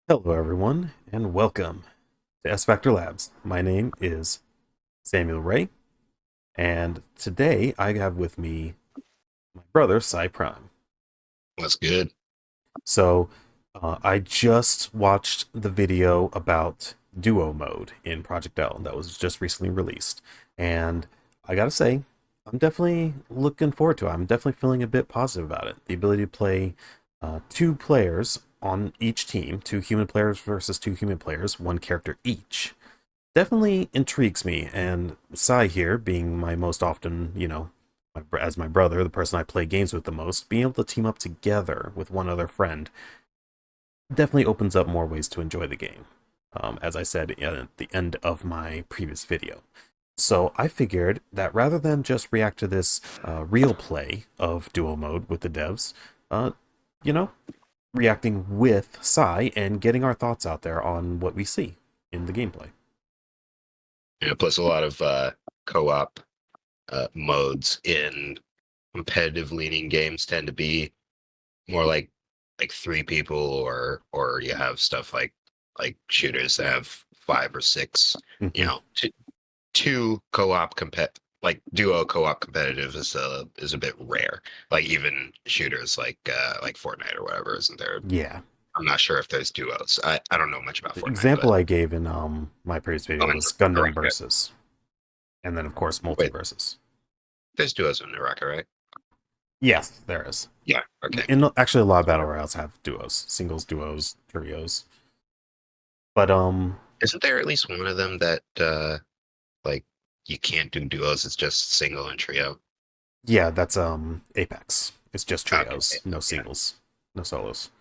Hello, everyone, and welcome to S-Factor Labs. My name is Samuel Ray, and today I have with me my brother, SaiPrime. That's good. I just watched the video about duo mode in Project L that was just recently released, and I gotta say, I'm definitely looking forward to it. I'm definitely feeling a bit positive about it. The ability to play two players on each team, two human players versus two human players, one character each, definitely intrigues me. And Sai here, being my most often, as my brother, the person I play games with the most, being able to team up together with one other friend definitely opens up more ways to enjoy the game, as I said at the end of my previous video. So I figured that rather than just react to this real play of duo mode with the devs, uh, you know, reacting with Sai and getting our thoughts out there on what we see in the gameplay. Plus a lot of co-op modes in competitive leaning games tend to be more like three people, or you have stuff like shooters that have five or six. You Mm-hmm. know, two co-op like duo co-op competitive is a bit rare. Like even shooters like Fortnite or whatever, isn't there? Yeah. I'm not sure if there's duos. I don't know much about The Fortnite, example but I gave in my previous video oh, and was Gundam Naraka. Versus, and then of course Wait, Multiversus. there's duos in Naraka, right? Yes, there is. Yeah. Okay. And actually, a lot of battle royales have duos, singles, duos, trios. But Isn't there at least one of them that like you can't do duos? It's just single and trio. yeah, that's Apex. It's just Okay. trios, no Yeah. singles, no solos.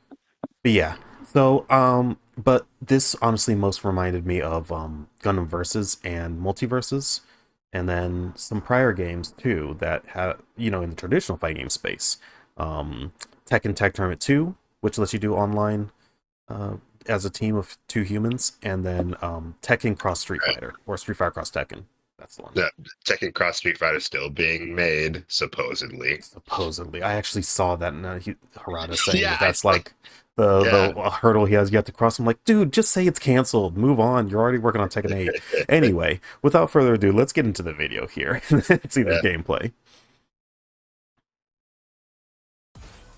But yeah, but this honestly most reminded me of Gundam Versus and Multiverses, and then some prior games too that have in the traditional fighting game space, Tekken Tag Tournament 2, which lets you do online uh, as a team of two humans, and then Tekken Cross Street Right. Fighter or Street Fighter Cross Tekken. That's the one. The Tekken Cross Street Fighter still being made, supposedly. Supposedly, I actually saw that, and Harada saying Yeah, that I that's saw. like the Yeah. hurdle he has yet to cross. I'm like, dude, just say it's canceled. Move on. You're already working on Tekken 8. Anyway, without further ado, let's get into the video here and see this Yeah. gameplay.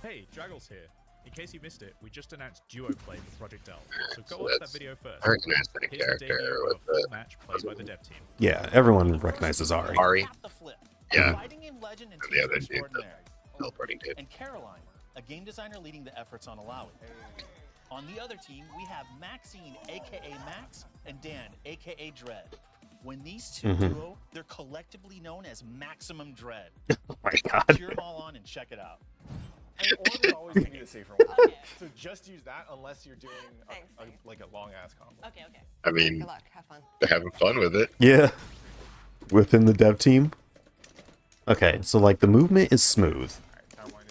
Hey, Draggles here. In case you missed it, we just announced duo play for Project L. So So go watch that that's video first. I recognize that Here's the character debut of with a the full match played by the dev team. Yeah, everyone recognizes Ari. Ari. Yeah. Mhm. Fighting game legend and And the teams other dude, the extraordinaire. teleporting dude. And Caroline, a game designer leading the efforts on Alawi. On the other team, we have Maxine, aka Max, and Dan, aka Dread. When these two Mhm. duo, they're collectively known as Maximum Dread. Oh my god. Cheer them all on and check it out. And order always give you the safer one. Okay. So just use that unless you're doing Thanks, thanks. like a long ass combo. Okay, okay. I mean, Good luck. Have fun. they're having fun with it. Yeah, within the dev team. Okay, so like the movement is smooth.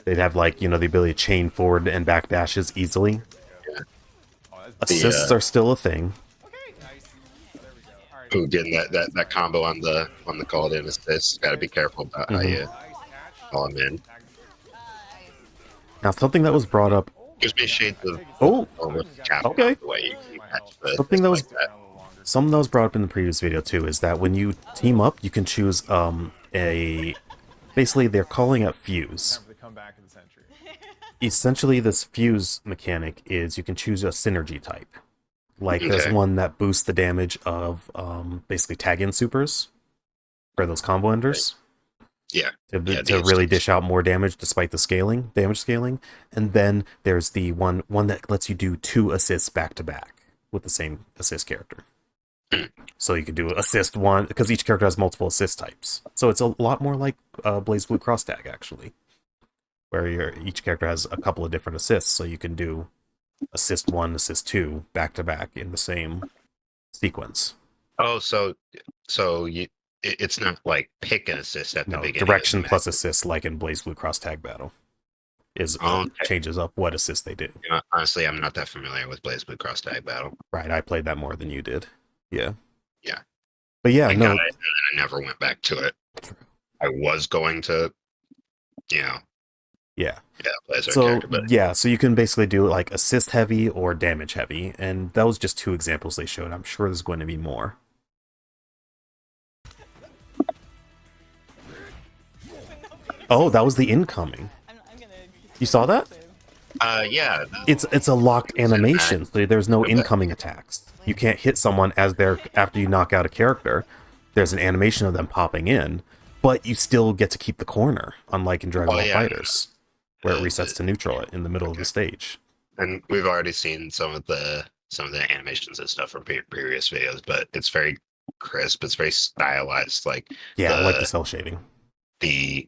They'd have like the ability to chain forward and back dashes easily. Oh, that's The Assists are still a thing. nice. There we go. All right. who getting that combo on the called in assist. Got to be careful about how you Nice catch. call him in. Now, something that was brought up. Gives me shades of Oh, almost cap. okay. The way you catch the Something that was like that. something that was brought up in the previous video too is that when you team up, you can choose a basically they're calling it fuse. Time for the comeback of the century. Essentially, this fuse mechanic is you can choose a synergy type. Like there's Okay. one that boosts the damage of basically tag in supers for those combo enders. Yeah. to, Yeah, to the really dish out more damage despite the damage scaling. And then there's the one that lets you do two assists back to back with the same assist character. So you could do assist one because each character has multiple assist types. So it's a lot more like Blaze Blue Cross Tag actually, where each character has a couple of different assists. So you can do assist one, assist two back to back in the same sequence. Oh, so it's not like pick an assist at the No, beginning. direction of the plus match. assist like in Blaze Blue Cross Tag Battle is Oh, okay. changes up what assist they do. Honestly, I'm not that familiar with Blaze Blue Cross Tag Battle. Right, I played that more than you did. Yeah. Yeah. But yeah, I no. got it, and I never went back to it. I was going to, you know, Yeah. Yeah, plays our So character, but yeah, so you can basically do like assist heavy or damage heavy, and that was just 2 examples they showed. I'm sure there's going to be more. Oh, that was the incoming. You saw that? yeah, It's a locked animation, so there's no Okay. incoming attacks. You can't hit someone as they're after you knock out a character. There's an animation of them popping in, but you still get to keep the corner, unlike in Dragon Oh, Ball yeah. Fighters, where it resets to neutral in the middle of the stage. and we've already seen some of the animations and stuff from previous videos, but it's very crisp. It's very stylized. Like Yeah, I like the cell shading. the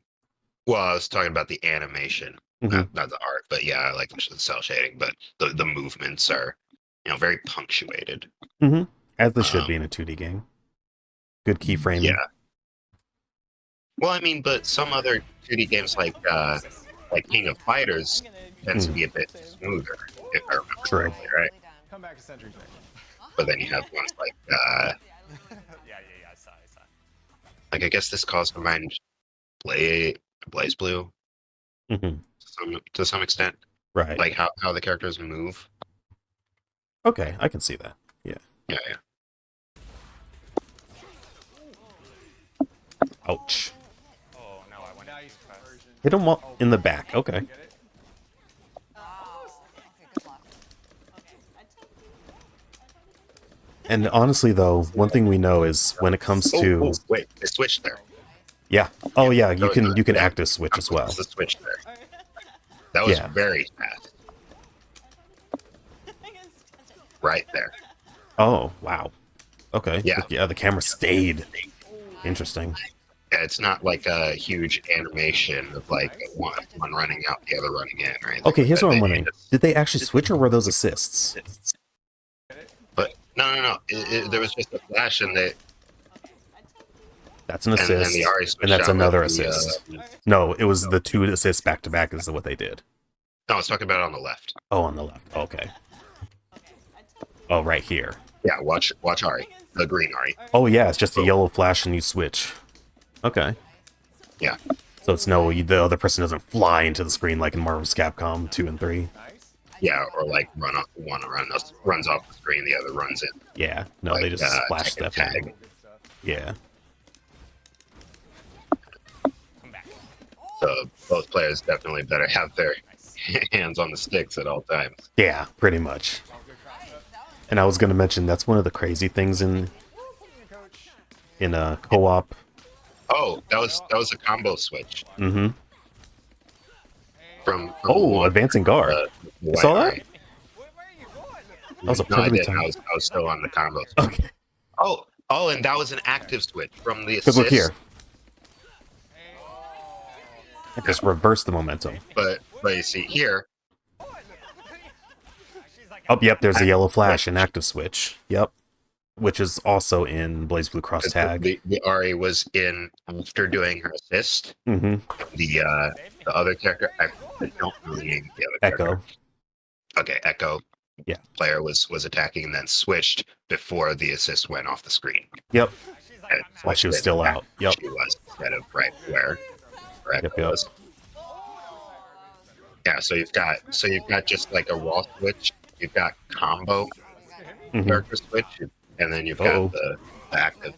well, I was talking about the animation, Mhm. not the art, but yeah, I like the cell shading. But the movements are very punctuated. As they should be in a 2D game. Good keyframing. Yeah. Well, I mean, but some other 2D games like King of Fighters tends to be a bit smoother, if I remember True. correctly, right? Come back to Sentry's Ring. But then you have ones like Yeah, I saw. I guess this calls to mind Blaze Blue Mhm. to some extent, Right. like how the characters move. Okay, I can see that. Yeah. Yeah, yeah. Ouch. Oh no, I went nice version. Hit him in the back. Okay. Get it? And honestly, though, one thing we know is when it comes to Wait, they switched there. yeah. Oh yeah, you So can yeah, active switch as well. There's the switch there. That was Yeah. very fast. Right there. Oh wow. Okay. Yeah. Yeah. The camera stayed. Interesting. Yeah, it's not like a huge animation of like one running out, the other running in, or anything. Okay. like Here's that. what I'm They wondering: just- did they actually switch, or were those assists? But no. There was just a flash, and they That's an and assist, the Ari switched and that's out with another the, assist. No, it was the 2 assists back to back. Is what they did. No, I was talking about on the left. Oh, on the left. Okay. Oh, right here. Yeah, watch Ari, the green Ari. Oh yeah, it's just a yellow flash and you switch. Okay. Yeah. So it's the other person doesn't fly into the screen like in Marvel's Capcom 2 and 3. Yeah, or like one runs off the screen, the other runs in. Yeah. No, Like, they just splash Tekken step in. tag. Yeah. So both players definitely better have their hands on the sticks at all times. Yeah, pretty much. And I was going to mention that's one of the crazy things in a co-op. Oh, that was a combo switch Mm-hmm. from Oh, one, advancing guard. the saw white that? Ari. That was a No, I perfect didn't. time. I was still on the combo switch. Okay. Oh, and that was an active switch from the Because assist. look here. I just reverse the momentum. But you see here, Oh, yep, there's a yellow flash and active switch. Yep. Which is also in Blaze Blue Cross Tag. the Ari was in after doing her assist. Mm-hmm. The other character, I don't really name the other Echo. character. Okay, Echo. Yeah. Player was attacking and then switched before the assist went off the screen. Yep. And While she was switched still back out. where Yep. She was instead of right where Echo Yep. was. Yeah, so you've got just like a raw switch. You've got combo Mhm. character switch, and then you've Uh-oh. got the active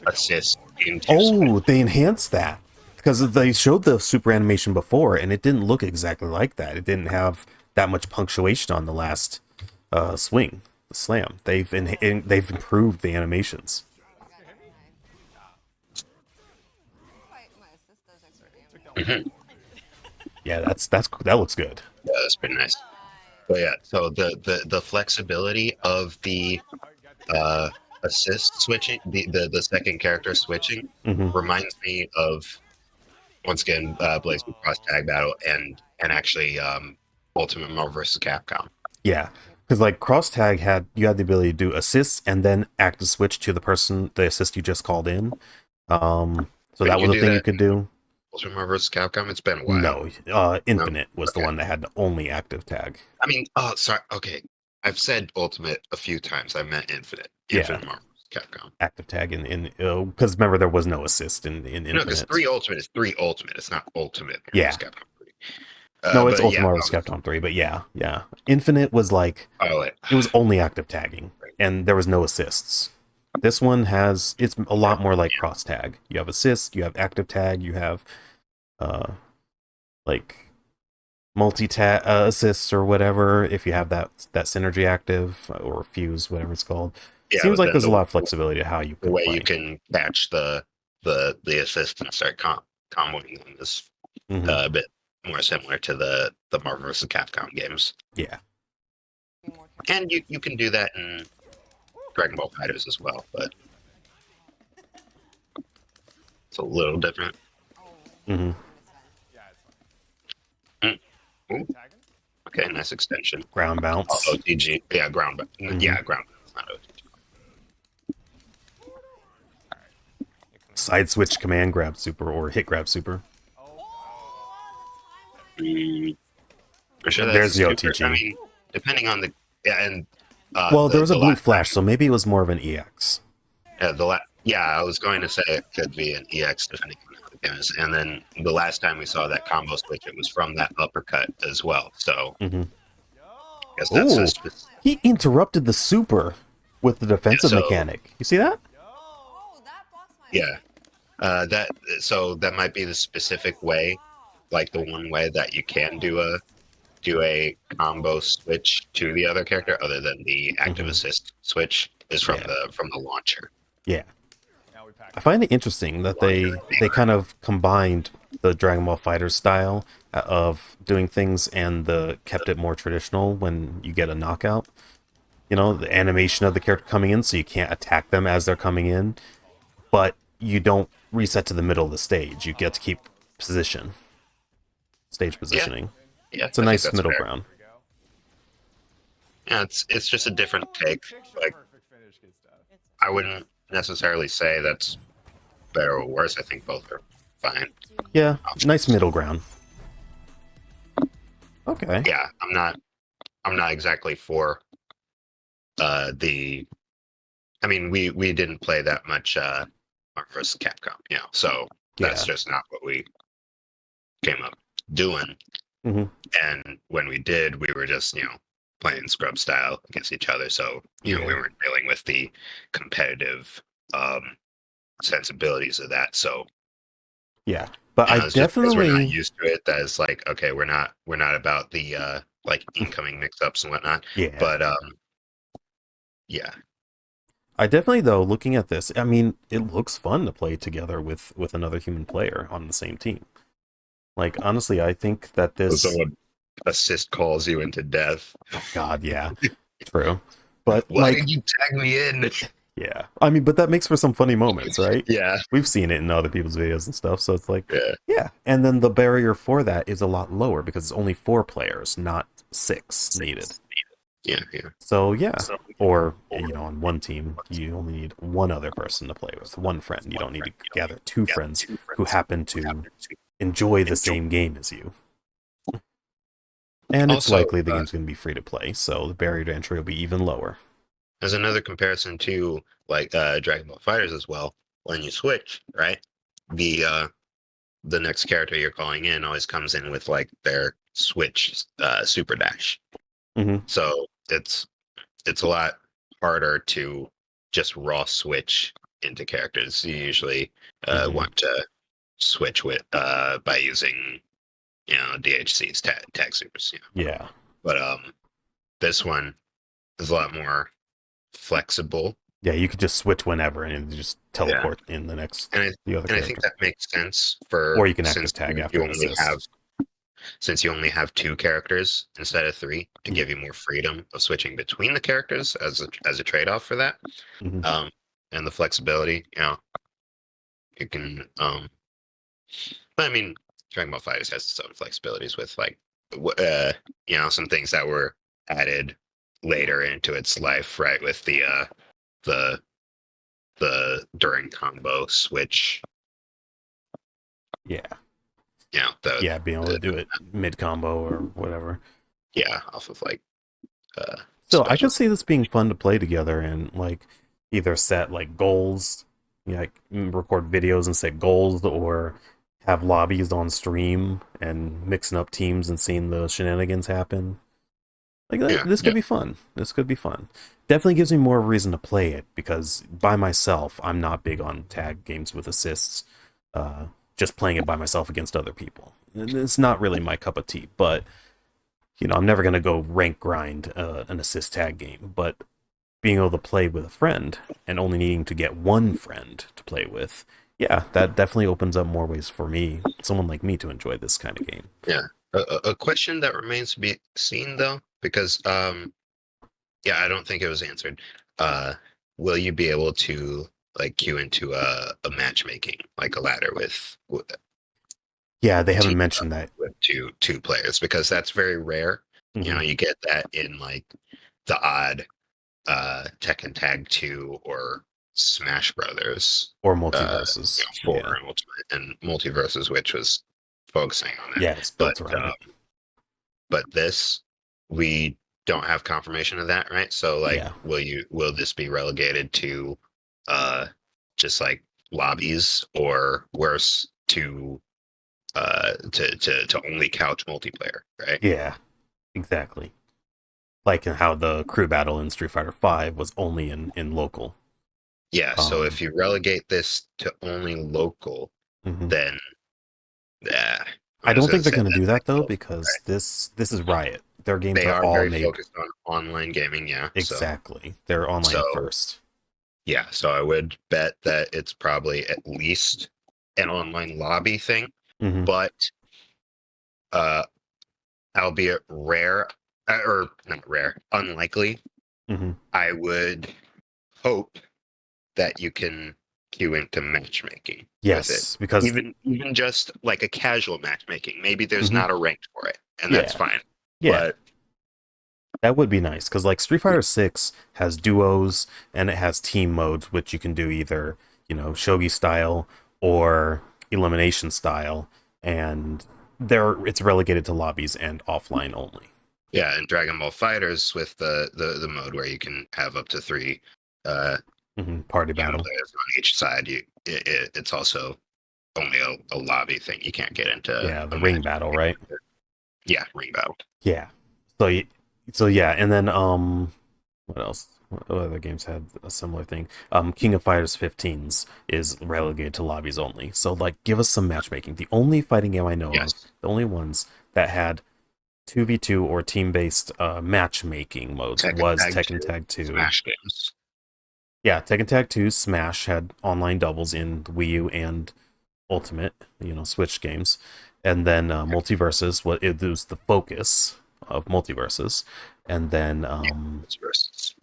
assist into Oh, they enhanced that. Because they showed the super animation before, and it didn't look exactly like that. It didn't have that much punctuation on the last swing, the slam. They've improved the animations. Mhm. Yeah, that looks good. Yeah, that's pretty nice. But yeah, so the flexibility of the assist switching, the second character switching, Hmm. reminds me of once again Blaze Blue Cross Tag Battle and actually Ultimate Marvel vs. Capcom. Yeah, because like cross tag you had the ability to do assists and then active switch to the assist you just called in. So But that you was a do thing you that could do. Ultimate Marvel vs. Capcom. It's been a while. No, Infinite was the Okay. one that had the only active tag. I mean, oh, sorry. Okay, I've said Ultimate a few times. I meant Infinite. Yeah. Infinite Marvel vs. Capcom. Active tag in because remember there was no assist in No, Infinite. because 3 Ultimate is 3 Ultimate. It's not Ultimate Marvel Yeah. vs. Capcom 3. No, it's But Ultimate yeah, Marvel's Capcom 3, but yeah. Infinite was like, oh, it was only active tagging, and there was no assists. This one it's a lot more like cross tag. You have assist, you have active tag, you have uh like multi tag assists or whatever if you have that synergy active or fuse, whatever it's called. yeah. Seems But like then there's a lot of flexibility to how you the can way play. you can catch the assist and start comboing them is a bit more similar to the Marvel vs. Capcom games. Yeah. And you can do that in Dragon Ball Fighters as well, but it's a little different. Mm-hmm. Yeah, it's fine. Ooh, Tagging? okay, nice extension. Ground bounce. OTG, yeah, ground. Yeah, ground. Not OTG. Side switch command grab super or hit grab super. For sure, that's There's a the super. OTG. I mean, depending on the and Well, there was a the blue last flash, time- so maybe it was more of an EX. yeah, I was going to say it could be an EX depending on how the game is. And then the last time we saw that combo switch, it was from that uppercut as well. So Mm-hmm. I guess that's Ooh, he interrupted the super with the defensive so- mechanic. You see that? Oh, that blocks my. yeah. That might be the specific way, like the one way that you can do a combo switch to the other character, other than the active assist switch, is from the launcher. Yeah. Now we pack. I find it interesting that they kind of combined the Dragon Ball Fighter style of doing things and kept it more traditional when you get a knockout. You know, the animation of the character coming in, so you can't attack them as they're coming in, but you don't reset to the middle of the stage. You get to keep stage positioning. Yeah, It's a I think nice that's middle fair. ground. Yeah, it's just a different take. Picture Like, perfect finish, good stuff. I wouldn't necessarily say that's better or worse. I think both are fine. Yeah, nice middle ground. Okay. Yeah, I'm not exactly for the. I mean, we didn't play that much Marvel vs. Capcom, so that's Yeah. just not what we came up doing. Mhm. And when we did, we were just playing scrub style against each other. So we Yeah. weren't dealing with the competitive sensibilities of that. So Yeah, but I it's just 'cause we're not definitely, used to it. That it's like, okay, we're not about the like incoming mix-ups and whatnot. yeah. But yeah, I definitely though looking at this, I mean, it looks fun to play together with another human player on the same team. Like honestly, I think that so this. someone assist calls you into death. God, yeah, true. But Why like, did you tag me in? yeah, I mean, but that makes for some funny moments, right? Yeah, We've seen it in other people's videos and stuff, so it's like, yeah. yeah. And then the barrier for that is a lot lower because it's only 4 players, not 6 needed. Yeah. So yeah, or on one team you only need one other person to play with, one friend. You don't need to gather 2 friends who happen to enjoy the same game as you. And it's Also, likely the game's going to be free to play, so the barrier to entry will be even lower. As another comparison to like Dragon Ball Fighters as well, when you switch, right? The next character you're calling in always comes in with like their switch super dash. Mhm. So it's a lot harder to just raw switch into characters. You usually want to switch with by using DHC's tag supers. Yeah. But this one is a lot more flexible. Yeah, you could just switch whenever and just teleport in the next And the other I character. think that makes sense for Or you can active since tag you after an only assist. have since you only have 2 characters instead of 3 to Yeah. give you more freedom of switching between the characters as a trade-off for that. Mhm. And the flexibility, you can but I mean Dragon Ball Fighters has its own flexibilities with like some things that were added later into its life, right? With the during combo switch. Yeah. Yeah, Being able to do it mid combo or whatever. off of like So I special- could see this being fun to play together and like either set like goals, like record videos and set goals, or have lobbies on stream and mixing up teams and seeing the shenanigans happen. Like Yeah, this yeah, could be fun. This could be fun. Definitely gives me more reason to play it because by myself, I'm not big on tag games with assists. Uh, just playing it by myself against other people. It's not really my cup of tea. But I'm never gonna go rank grind an assist tag game. But being able to play with a friend and only needing to get one friend to play with, yeah, that definitely opens up more ways for me, someone like me, to enjoy this kind of game. yeah. A question that remains to be seen though, because yeah, I don't think it was answered. Uh, will you be able to like queue into a matchmaking, like a ladder with Yeah, they haven't team mentioned that. with two players? Because that's very rare. You know, Mhm. you get that in like the odd Tekken Tag 2 or Smash Brothers, Or you multiverses. know, 4 Yeah. and Ultimate and Multiverses, which was focusing on that. Yeah, it's But built around it. but this, we don't have confirmation of that, right? So like, Yeah. will this be relegated to uh just like lobbies, or worse, to only couch multiplayer, right? Yeah, exactly. Like in how the crew battle in Street Fighter V was only in local. Yeah, so Um, if you relegate this to only local, mhm. then yeah, I I'm just don't gonna think they're say going to that do that though, like, because this is Riot. Their games they are are all very made focused on online gaming, yeah. exactly. They're online So first. yeah, so I would bet that it's probably at least an online lobby thing, Hmm. but uh, albeit rare, or not rare, unlikely. Hmm. I would hope that you can queue into matchmaking with it, Yes, because even just like a casual matchmaking. Maybe there's mhm. not a ranked for it, and that's Yeah, fine. yeah, But that would be nice because like Street Fighter 6 has duos and it has team modes, which you can do either shogi style or elimination style, and there it's relegated to lobbies and offline only. yeah, and Dragon Ball Fighters with the mode where you can have up to three Party battle. players on each side. It's also only a lobby thing. You can't get into Yeah, a the ring match. battle, right? Yeah, ring battle. Yeah. So so yeah, and then what else? What other games had a similar thing? King of Fighters 15s is relegated to lobbies only. So like give us some matchmaking. The only fighting game I know of, Yes. the only ones that had 2v2 or team-based matchmaking modes Tekken was Tag Tekken 2, Tag 2. Smash games. Yeah, Tekken Tag 2 Smash had online doubles in the Wii U and Ultimate, Switch games. And then Multiverses, it was the focus of Multiverses. And then It's versus.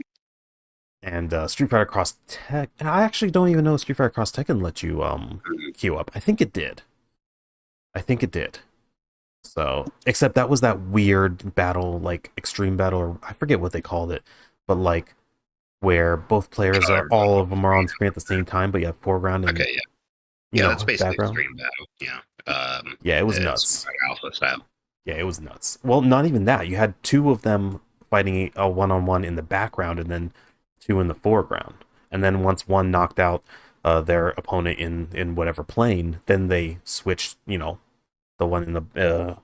Street Fighter Cross Tech. And I actually don't even know if Street Fighter Cross Tekken let you queue up. I think it did. I think it did. So, except that was that weird battle, like extreme battle, or I forget what they called it, but like where both players Oh, are, everyone all on of them are on screen. screen at the same time, but you have foreground and Okay, yeah. Yeah, that's basically background. Extreme Battle. Yeah. Yeah, it was It's nuts. Alpha style. Yeah, it was nuts. Well, not even that. You had two of them fighting a one-on-one in the background, and then two in the foreground. And then once one knocked out their opponent in whatever plane, then they switched. The one in the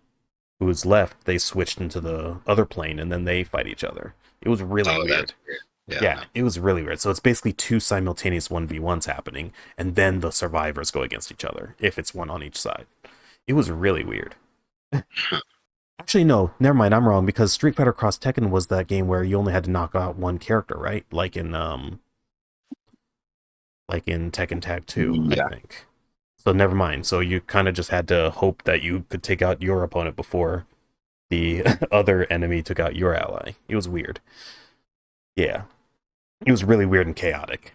who was left, they switched into the other plane, and then they fight each other. It was really Oh, weird. that's weird. Yeah, Yeah, no. it was really weird. So it's basically two simultaneous 1v1s happening, and then the survivors go against each other if it's one on each side. It was really weird. Actually, no, never mind. I'm wrong because Street Fighter Cross Tekken was that game where you only had to knock out one character, right? Like in Tekken Tag 2, I Yeah. think. So never mind. So you kind of just had to hope that you could take out your opponent before the other enemy took out your ally. It was weird. Yeah, it was really weird and chaotic,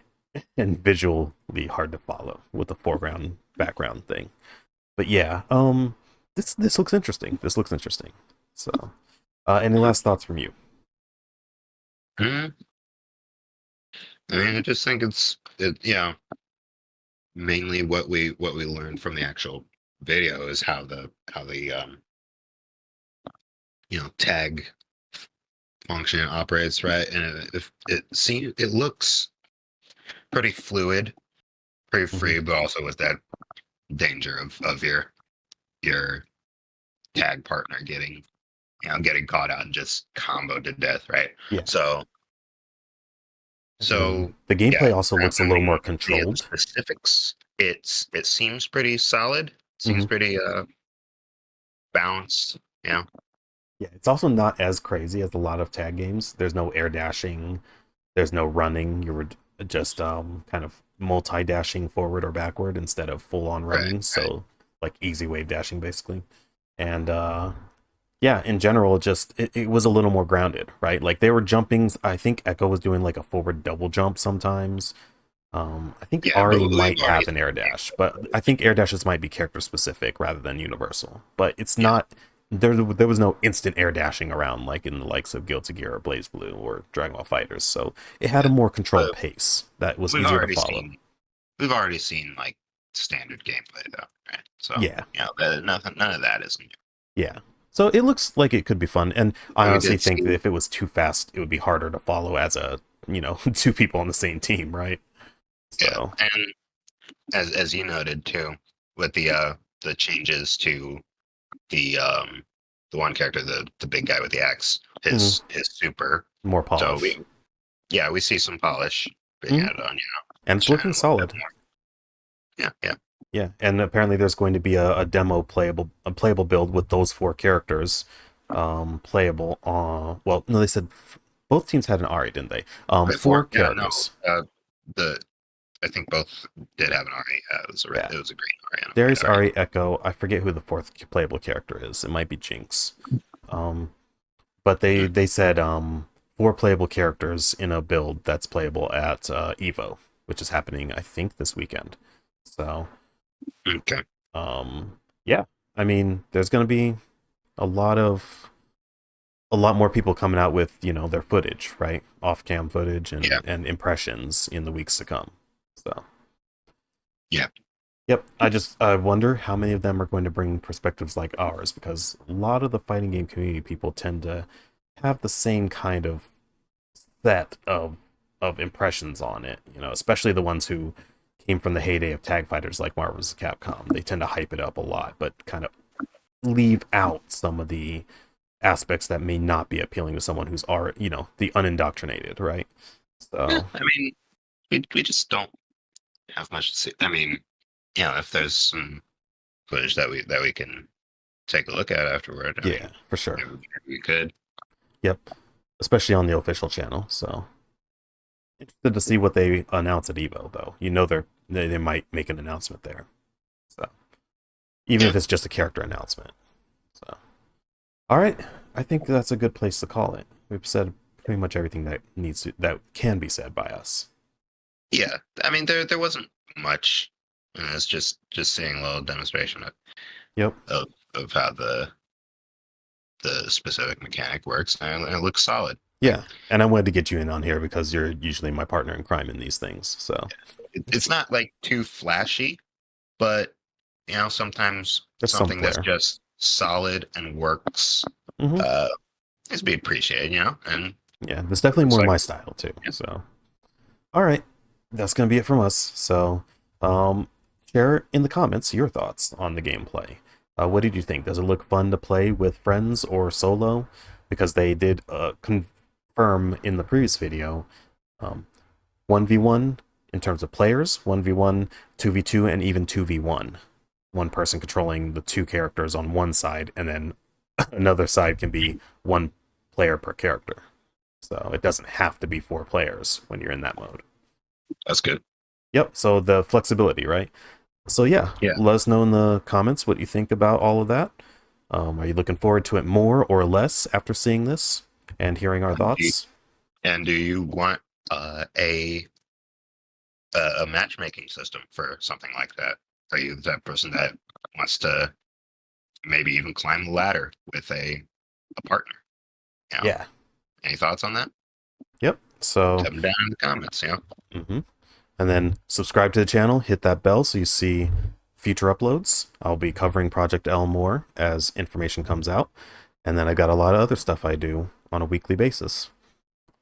and visually hard to follow with the foreground background thing. But yeah, this looks interesting. This looks interesting. So, any last thoughts from you? Hmm. I mean, I just think yeah, mainly what we learned from the actual video is how the tag function operates, right? And it looks pretty fluid, pretty Mhm. free, but also with that danger of your your tag partner getting caught out and just comboed to death, right? Yeah. So the gameplay yeah, also looks a little more the controlled. specifics, it seems pretty solid. Seems Mhm. pretty balanced. Yeah. Yeah, it's also not as crazy as a lot of tag games. There's no air dashing, there's no running. You're just kind of multi-dashing forward or backward instead of full-on Right. running. Right. So like easy wave dashing basically. And yeah, in general, it was a little more grounded, right? Like they were jumping. I think Echo was doing like a forward double jump sometimes. I think Yeah, but Ari we've might already have an air dash, but I think air dashes might be character specific rather than universal. But it's Yeah. not there was no instant air dashing around like in the likes of Guilty Gear or Blaze Blue or Dragon Ball Fighters. So it had a more controlled But pace that was we've easier to already follow. seen we've already seen like standard gameplay though, right? So Yeah, none of that is new. yeah. So it looks like it could be fun, and I We honestly did think that see, if it was too fast, it would be harder to follow as a two people on the same team, right? yeah, So and as you noted too, with the changes to the one character, the big guy with the axe, his super. more So polish, we see some polish being Mhm. added on, and it's shine looking a little bit solid. more. Yeah, yeah. Yeah, and apparently there's going to be a demo playable build with those four characters, playable on. Well, no, they said both teams had an Ari, didn't they? Right, Four yeah, no. characters. The I think both did have an Ari. Yeah. It was a green Ari and a Darius, red Ari. Ari, Echo. I forget who the fourth playable character is. It might be Jinx. Um, but they said four playable characters in a build that's playable at Evo, which is happening I think this weekend. So Okay. yeah, I mean, there's going to be a lot more people coming out with their footage, right, off cam footage and Yeah. and impressions in the weeks to come. So Yeah. yep, I wonder how many of them are going to bring perspectives like ours, because a lot of the fighting game community people tend to have the same kind of set of impressions on it, especially the ones who came from the heyday of tag fighters like Marvel vs. Capcom. They tend to hype it up a lot, but kind of leave out some of the aspects that may not be appealing to someone who's already, the unindoctrinated, right? So I mean, we just don't have much to see. I mean, if there's some footage that we can take a look at afterward, I yeah, mean, for sure. maybe we could. Yep, especially on the official channel. So interested to see what they announce at Evo, though. They might make an announcement there. So even if it's just a character announcement. So all right, I think that's a good place to call it. We've said pretty much everything that can be said by us. Yeah, I mean, there wasn't much. It's just seeing a little demonstration Yep. of how the specific mechanic works, and it looks solid. Yeah, and I wanted to get you in on here because you're usually my partner in crime in these things. So It's not like too flashy, but sometimes there's some something that's flair. just solid and works Mhm. is to be appreciated, and Yeah, there's definitely it's more like, my style too. yeah. So all right, that's gonna be it from us. So share in the comments your thoughts on the gameplay. What did you think? Does it look fun to play with friends or solo? Because they did confirm in the previous video, 1v1 in terms of players, 1v1, 2v2, and even 2v1. One person controlling the two characters on one side, and then another side can be one player per character. So it doesn't have to be four players when you're in that mode. That's good. Yep, so the flexibility, right? So yeah, Yeah. let us know in the comments what you think about all of that. Are you looking forward to it more or less after seeing this and hearing our thoughts? And do you want a matchmaking system for something like that? Are you that person that wants to maybe even climb the ladder with a partner? Yeah. Any thoughts on that? Yep. So Type them down in the comments. mm-hmm. And then subscribe to the channel, hit that bell so you see future uploads. I'll be covering Project L more as information comes out. And then I got a lot of other stuff I do on a weekly basis.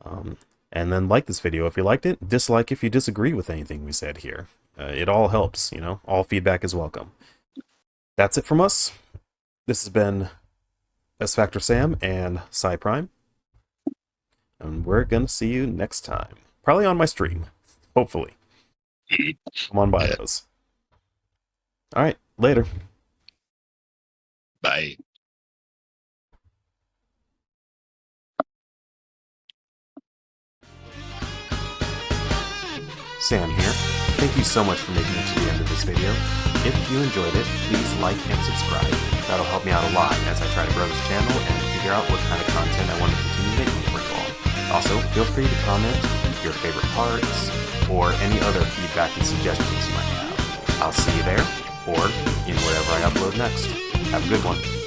And then like this video if you liked it, dislike if you disagree with anything we said here. It all helps, all feedback is welcome. That's it from us. This has been s-factorsam and SaiPrime. And we're going to see you next time. Probably on my stream. Hopefully. Come on by those. Alright, later. Bye. Sam here. Thank you so much for making it to the end of this video. If you enjoyed it, please like and subscribe. That'll help me out a lot as I try to grow this channel and figure out what kind of content I want to continue making for you all. Also, feel free to comment your favorite parts or any other feedback and suggestions you might have. I'll see you there or in whatever I upload next. Have a good one.